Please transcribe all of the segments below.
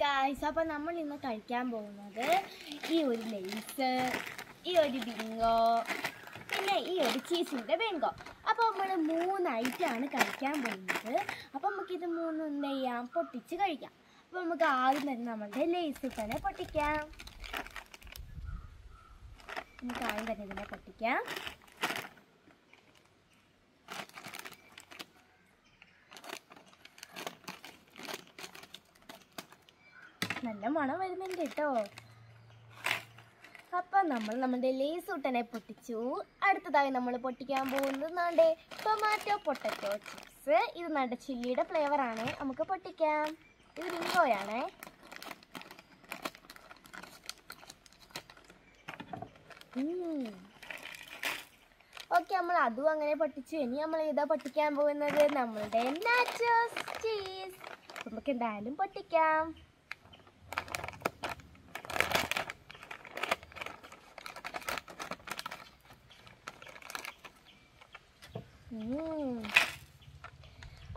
Guys, അപ്പോൾ നമ്മൾ ഇന്ന് കഴിക്കാൻ പോകുന്നത് ഈ ഒരു ലേസ്, ഈ ഒരു ബിങ്കോ, പിന്നെ ഈ ഒരു ചീസിൻ്റെ ബിങ്കോ. അപ്പോൾ നമ്മൾ 3 ഐറ്റമാണ് കഴിക്കാൻ പോകുന്നത്. അപ്പോൾ നമുക്കിത് 3 എന്ത് ചെയ്യാം, പൊട്ടിച്ച് കഴിക്കാം. അപ്പോൾ നമുക്ക് ആദ്യം തന്നെ നമ്മളുടെ ലേസ് തന്നെ പൊട്ടിക്കാം. നമുക്ക് ആദ്യം തന്നെ ഇതിനെ പൊട്ടിക്കാം. നല്ല മണം വരുന്നുണ്ട് കേട്ടോ. അപ്പം നമ്മൾ നമ്മുടെ ലേസ് ഉട്ടനെ പൊട്ടിച്ചു. അടുത്തതായി നമ്മൾ പൊട്ടിക്കാൻ പോകുന്നത് നാണ്ടേ ടൊമാറ്റോ പൊട്ടറ്റോ ചിപ്സ്. ഇത് നാണ്ട ചില്ലിയുടെ ഫ്ലേവറാണ്. നമുക്ക് പൊട്ടിക്കാം. ഇത് ബിങ്കോയാണേ. ഓക്കെ, നമ്മൾ അതും അങ്ങനെ പൊട്ടിച്ചു. ഇനി നമ്മൾ ഇതാ പൊട്ടിക്കാൻ പോകുന്നത് നമ്മളുടെ നാച്ചോസ് ചീസ്. നമുക്ക് എന്തായാലും പൊട്ടിക്കാം.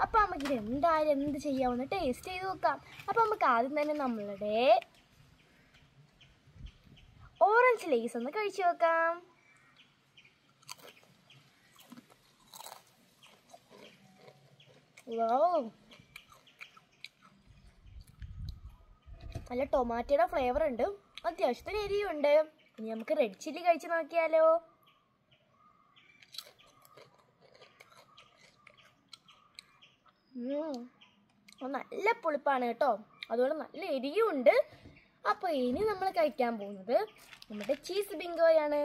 അപ്പൊ നമുക്കിത് എന്തായാലും എന്ത് ചെയ്യാമെന്ന് ടേസ്റ്റ് ചെയ്ത് നോക്കാം. അപ്പൊ നമുക്ക് ആദ്യം തന്നെ നമ്മളുടെ ഓറഞ്ച് ലേസ് ഒന്ന് കഴിച്ചു നോക്കാം. നല്ല ടൊമാറ്റോയുടെ ഫ്ലേവർ ഉണ്ട്, അത്യാവശ്യത്തിന് എരിയുണ്ട്. ഇനി നമുക്ക് റെഡ് ചില്ലി കഴിച്ചു നോക്കിയാലോ. നല്ല പുളിപ്പാണ് കേട്ടോ, അതുകൊണ്ട് നല്ല എരിയും ഉണ്ട്. അപ്പോൾ ഇനി നമ്മൾ കഴിക്കാൻ പോകുന്നത് നമ്മുടെ ചീസ് ബിങ്കോയാണ്.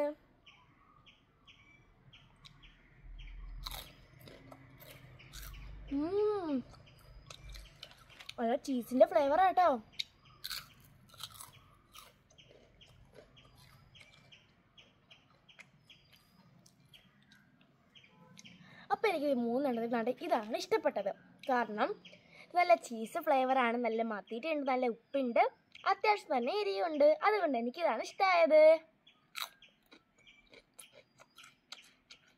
അത് ചീസിൻ്റെ ഫ്ലേവറാണ് കേട്ടോ. അപ്പോൾ എനിക്ക് 3 ഇതാണ് ഇഷ്ടപ്പെട്ടത്. കാരണം നല്ല ചീസ് ഫ്ലേവറാണ്, നല്ല മത്തിയിട്ടുണ്ട്, നല്ല ഉപ്പുണ്ട്, അത്യാവശ്യം തന്നെ എരിയുണ്ട്. അതുകൊണ്ട് എനിക്കിതാണ് ഇഷ്ടമായത്.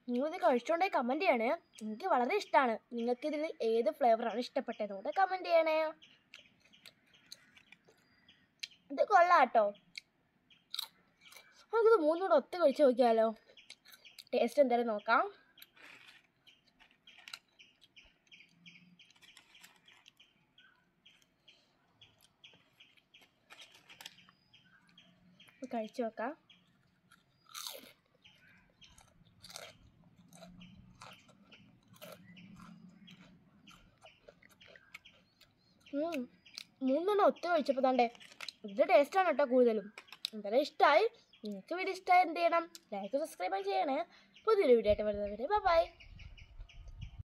നിങ്ങളിത് കഴിച്ചുകൊണ്ടേ കമൻറ്റ് ചെയ്യണേ. എനിക്ക് വളരെ ഇഷ്ടമാണ്. നിങ്ങൾക്കിതിൽ ഏത് ഫ്ലേവറാണ് ഇഷ്ടപ്പെട്ടതുകൊണ്ട് കമൻറ്റ് ചെയ്യണേ. ഇത് കൊള്ളാം കേട്ടോ. നമുക്കിത് 3 കൂടെ ഒത്ത് കഴിച്ച് നോക്കിയാലോ. ടേസ്റ്റ് എന്തായാലും നോക്കാം. കഴിച്ചു നോക്കാം. മൂന്നെണ്ണം ഒത്തു കഴിച്ചപ്പോൾ താണ്ടേ ഇതിൻ്റെ ടേസ്റ്റാണ് കേട്ടോ കൂടുതലും. എന്തായാലും ഇഷ്ടമായി. നിങ്ങൾക്ക് വീഡിയോ ഇഷ്ടമായി എന്ത് ചെയ്യണം, ലൈക്ക് സബ്സ്ക്രൈബ് ചെയ്യണേ. പുതിയൊരു വീഡിയോ ആയിട്ട് വരുന്നവരെ ബൈ.